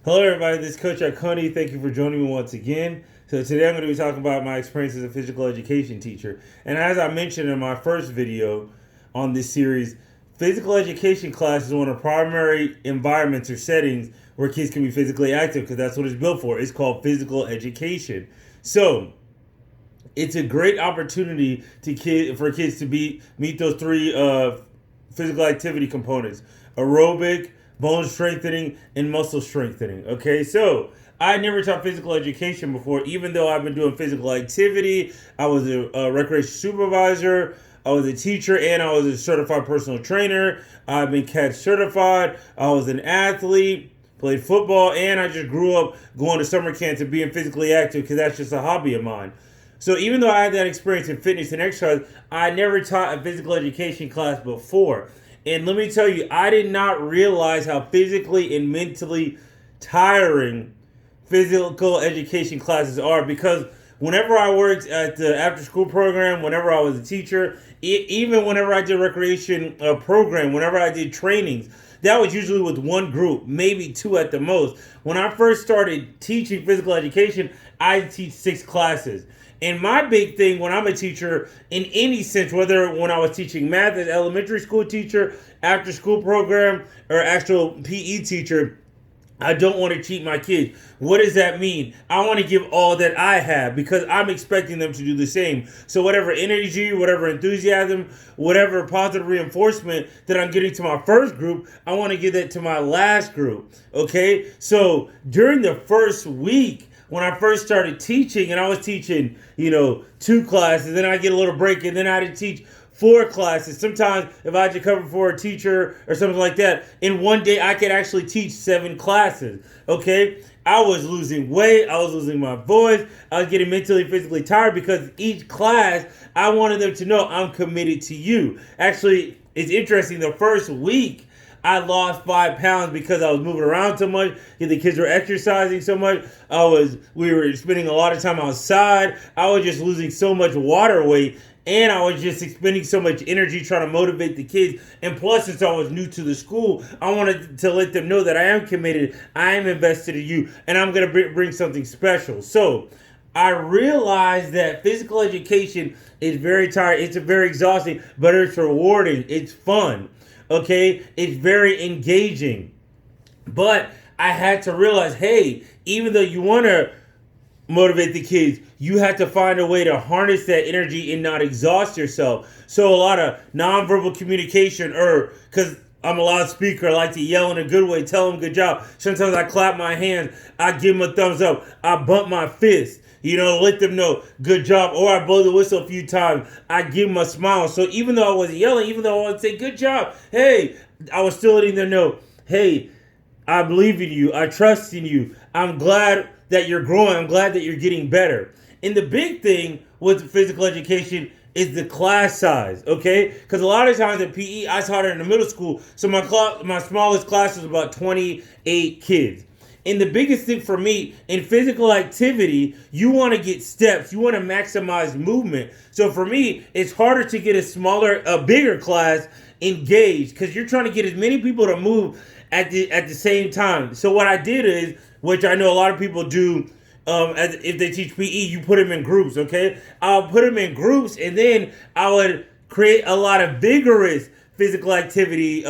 Hello, everybody. This is Coach Ikonne. Thank you for joining me once again. So today I'm going to be talking about my experience as a physical education teacher. And as I mentioned in my first video on this series, physical education class is one of the primary environments or settings where kids can be physically active because that's what it's built for. It's called physical education. So it's a great opportunity for kids to meet those three physical activity components: aerobic, bone strengthening, and muscle strengthening. Okay, so I never taught physical education before, even though I've been doing physical activity. I was a recreation supervisor, I was a teacher, and I was a certified personal trainer. I've been CAT certified. I was an athlete, played football, and I just grew up going to summer camps and being physically active because that's just a hobby of mine. So even though I had that experience in fitness and exercise, I never taught a physical education class before. And let me tell you, I did not realize how physically and mentally tiring physical education classes are, because whenever I worked at the after school program, whenever I was a teacher, even whenever I did recreation program, whenever I did trainings, that was usually with one group, maybe two at the most. When I first started teaching physical education, I teach 6 classes. And my big thing when I'm a teacher, in any sense, whether when I was teaching math as elementary school teacher, after school program, or actual PE teacher, I don't want to cheat my kids. What does that mean? I want to give all that I have because I'm expecting them to do the same. So whatever energy, whatever enthusiasm, whatever positive reinforcement that I'm getting to my first group, I want to give that to my last group. Okay? So during the first week, when I first started teaching, and I was teaching, 2 classes, then I get a little break, and then I had to teach 4 classes. Sometimes if I had to cover for a teacher or something like that, in one day I could actually teach 7 classes. Okay? I was losing weight. I was losing my voice. I was getting mentally, physically tired because each class, I wanted them to know I'm committed to you. Actually, it's interesting. The first week, I lost 5 pounds because I was moving around so much. The kids were exercising so much. We were spending a lot of time outside. I was just losing so much water weight, and I was just expending so much energy trying to motivate the kids. And plus, since I was new to the school, I wanted to let them know that I am committed, I am invested in you, and I'm going to bring something special. So I realized that physical education is very tiring. It's very exhausting, but it's rewarding. It's fun. Okay, it's very engaging. But I had to realize, hey, even though you want to motivate the kids, you have to find a way to harness that energy and not exhaust yourself. So a lot of nonverbal communication, or because I'm a loudspeaker, I like to yell in a good way, tell them good job. Sometimes I clap my hands, I give them a thumbs up, I bump my fist. Let them know, good job. Or I blow the whistle a few times. I give them a smile. So even though I wasn't yelling, even though I would say, good job, hey, I was still letting them know, hey, I believe in you. I trust in you. I'm glad that you're growing. I'm glad that you're getting better. And the big thing with physical education is the class size, okay? Because a lot of times at PE, I taught it in the middle school. So my smallest class was about 28 kids. And the biggest thing for me in physical activity, you want to get steps. You want to maximize movement. So for me, it's harder to get a bigger class engaged because you're trying to get as many people to move at the same time. So what I did is, which I know a lot of people do, if they teach PE, you put them in groups. Okay, I'll put them in groups, and then I would create a lot of vigorous physical activity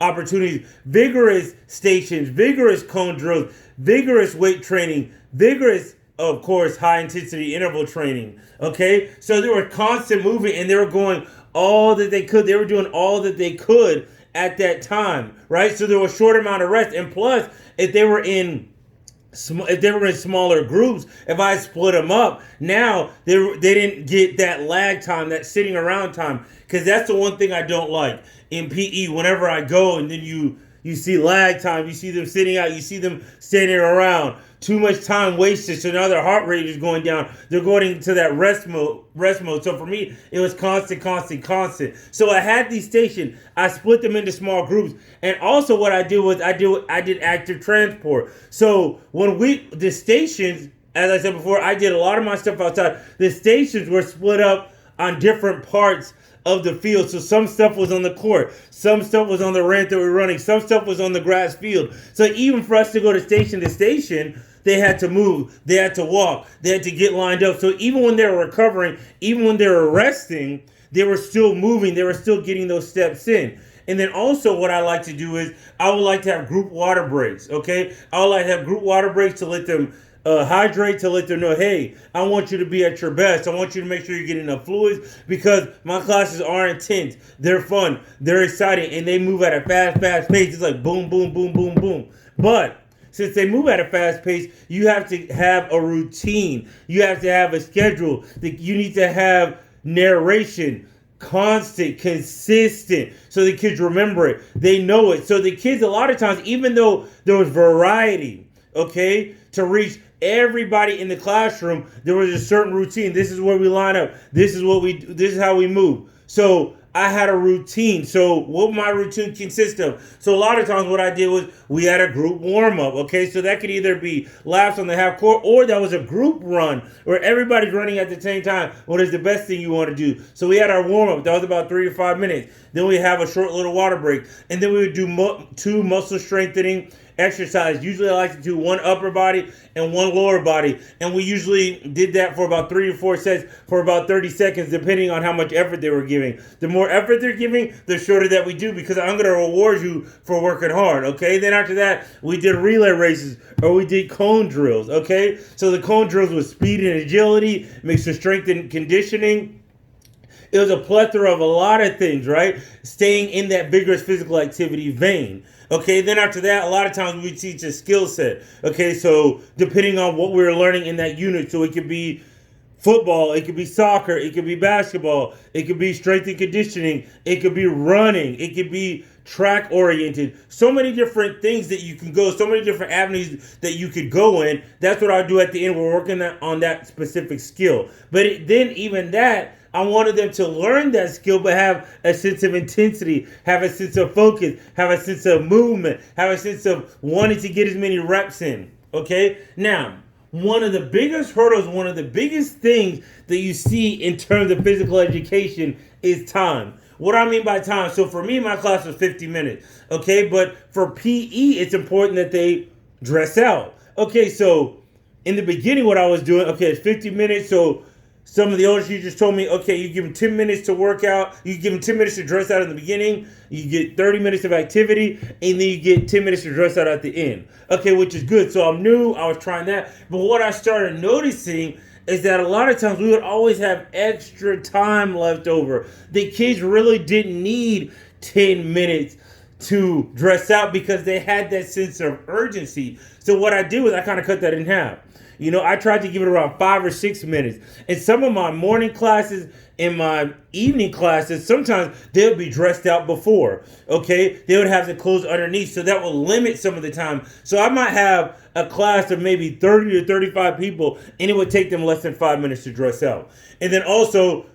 opportunities, vigorous stations, vigorous cone drills, vigorous weight training, vigorous, of course, high intensity interval training. Okay, so they were constant moving, and they were going all that they could. They were doing all that they could at that time, right? So there was a short amount of rest, and plus, if they were in smaller groups, if I split them up, now they didn't get that lag time, that sitting around time, because that's the one thing I don't like in PE. Whenever I go and then you see lag time, you see them sitting out, you see them standing around, too much time wasted, so now their heart rate is going down. They're going into that rest mode. So for me, it was constant. So I had these stations. I split them into small groups. And also what I did was I did active transport. So the stations, as I said before, I did a lot of my stuff outside. The stations were split up on different parts of the field. So some stuff was on the court, some stuff was on the ramp that we were running, some stuff was on the grass field. So even for us to go to station, they had to move, they had to walk, they had to get lined up. So even when they were recovering, even when they were resting, they were still moving, they were still getting those steps in. And then also what I like to do is I would like to have group water breaks, okay? I would like to have group water breaks to let them hydrate, to let them know, hey, I want you to be at your best. I want you to make sure you're getting enough fluids, because my classes are intense. They're fun. They're exciting. And they move at a fast pace. It's like boom, boom, boom, boom, boom. But since they move at a fast pace, you have to have a routine. You have to have a schedule. You need to have narration, constant, consistent, so the kids remember it. They know it. So the kids, a lot of times, even though there was variety, okay, to reach everybody in the classroom, there was a certain routine. This is where we line up. This is how we move. So I had a routine. So what my routine consist of? So a lot of times what I did was we had a group warm up. Okay, so that could either be laps on the half court, or that was a group run where everybody's running at the same time. What is the best thing you want to do? So we had our warm up. That was about 3 to 5 minutes. Then we have a short little water break, and then we would do 2 muscle strengthening exercise. Usually I like to do 1 upper body and 1 lower body, and we usually did that for about 3 to 4 sets for about 30 seconds, depending on how much effort they were giving. The more effort they're giving, the shorter that we do, because I'm going to reward you for working hard. Okay, then after that we did relay races, or we did cone drills. Okay, so the cone drills was speed and agility mixed with strength and conditioning. It was a plethora of a lot of things, right? Staying in that vigorous physical activity vein. Okay, then after that, a lot of times we teach a skill set. Okay, so depending on what we were learning in that unit, so it could be football, it could be soccer, it could be basketball, it could be strength and conditioning, it could be running, it could be track oriented. So many different things that you can go, so many different avenues that you could go in. That's what I do at the end. We're working on that specific skill. But then even that, I wanted them to learn that skill, but have a sense of intensity, have a sense of focus, have a sense of movement, have a sense of wanting to get as many reps in. Okay? Now, one of the biggest hurdles, one of the biggest things that you see in terms of physical education is time. What I mean by time, so for me, my class was 50 minutes. Okay? But for PE, it's important that they dress out. Okay, so in the beginning, what I was doing, okay, it's 50 minutes, so some of the older teachers told me, okay, you give them 10 minutes to work out. You give them 10 minutes to dress out in the beginning. You get 30 minutes of activity, and then you get 10 minutes to dress out at the end. Okay, which is good. So I'm new. I was trying that. But what I started noticing is that a lot of times we would always have extra time left over. The kids really didn't need 10 minutes to dress out because they had that sense of urgency. So what I did was I kind of cut that in half. You know, I tried to give it around 5 or 6 minutes. And some of my morning classes and my evening classes, sometimes they would be dressed out before. Okay? They would have the clothes underneath. So that will limit some of the time. So I might have a class of maybe 30 to 35 people, and it would take them less than 5 minutes to dress out. And then also,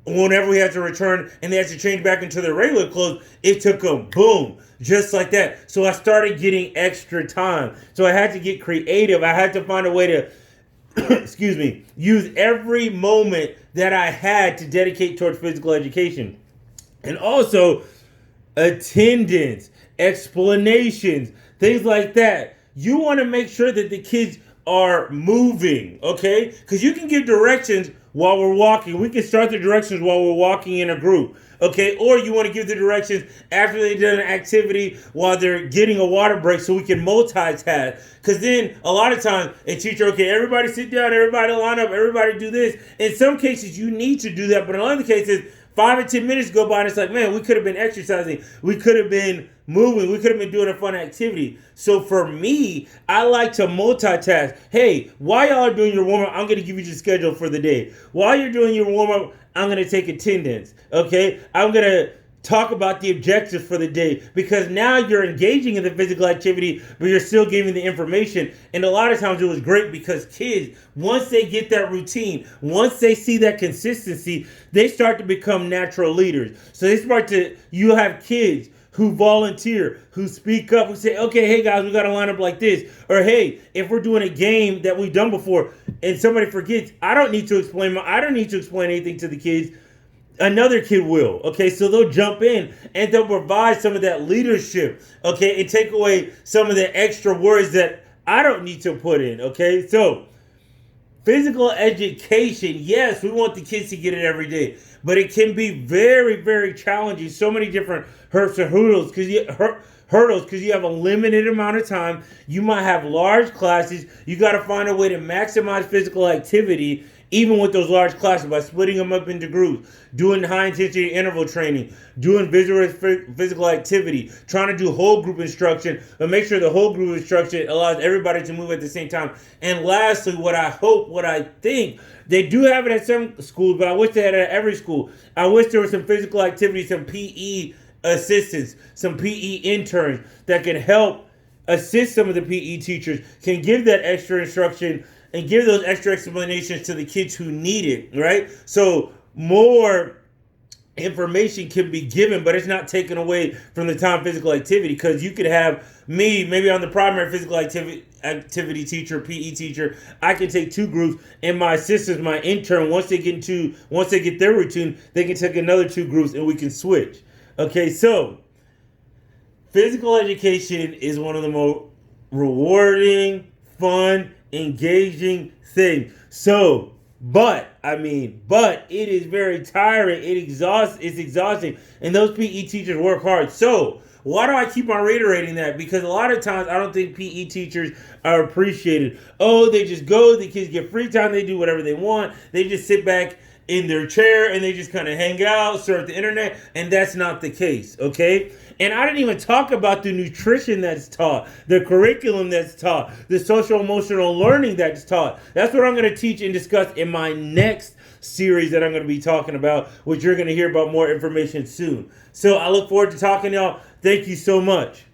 whenever we had to return and they had to change back into their regular clothes, it took them, boom, just like that. So I started getting extra time. So I had to get creative. I had to find a way to, excuse me, use every moment that I had to dedicate towards physical education. And also, attendance, explanations, things like that. You want to make sure that the kids are moving, okay? Because you can give directions while we're walking. We can start the directions while we're walking in a group, okay? Or you want to give the directions after they've done an activity while they're getting a water break, so we can multitask. Because then a lot of times a teacher, okay, everybody sit down, everybody line up, everybody do this. In some cases you need to do that, but in other cases 5 or 10 minutes go by and it's like, man, we could have been exercising. We could have been moving. We could have been doing a fun activity. So for me, I like to multitask. Hey, while y'all are doing your warm-up, I'm going to give you the schedule for the day. While you're doing your warm-up, I'm going to take attendance. Okay? I'm going to talk about the objectives for the day, because now you're engaging in the physical activity, but you're still giving the information. And a lot of times it was great because kids, once they get that routine, once they see that consistency, they start to become natural leaders. So you have kids who volunteer, who speak up, who say, okay, hey guys, we got to line up like this. Or hey, if we're doing a game that we've done before and somebody forgets, I don't need to explain anything to the kids. another kid will. Okay, so they'll jump in and they'll provide some of that leadership. Okay, and take away some of the extra words that I don't need to put in. Okay, so physical education, yes, we want the kids to get it every day, but it can be very, very challenging. So many different hurdles because you have a limited amount of time. You might have large classes. You got to find a way to maximize physical activity, even with those large classes, by splitting them up into groups, doing high intensity interval training, doing physical activity, trying to do whole group instruction, but make sure the whole group instruction allows everybody to move at the same time. And lastly, what I think, they do have it at some schools, but I wish they had it at every school. I wish there was some physical activity, some PE assistants, some PE interns that can help assist some of the PE teachers, can give that extra instruction and give those extra explanations to the kids who need it, right? So more information can be given, but it's not taken away from the time physical activity, because you could have me, maybe I'm the primary physical activity teacher, PE teacher. I can take two groups, and my assistants, my intern, once they get their routine, they can take another two groups and we can switch. Okay, so physical education is one of the most rewarding, fun, engaging thing. So, but it is very tiring. It's exhausting, and those PE teachers work hard. So, why do I keep on reiterating that? Because a lot of times I don't think PE teachers are appreciated. Oh, they just go, the kids get free time, they do whatever they want, they just sit back in their chair and they just kind of hang out, surf the internet, and that's not the case, okay? And I didn't even talk about the nutrition that's taught, the curriculum that's taught, the social emotional learning that's taught. That's what I'm going to teach and discuss in my next series that I'm going to be talking about, which you're going to hear about more information soon. So I look forward to talking to y'all. Thank you so much.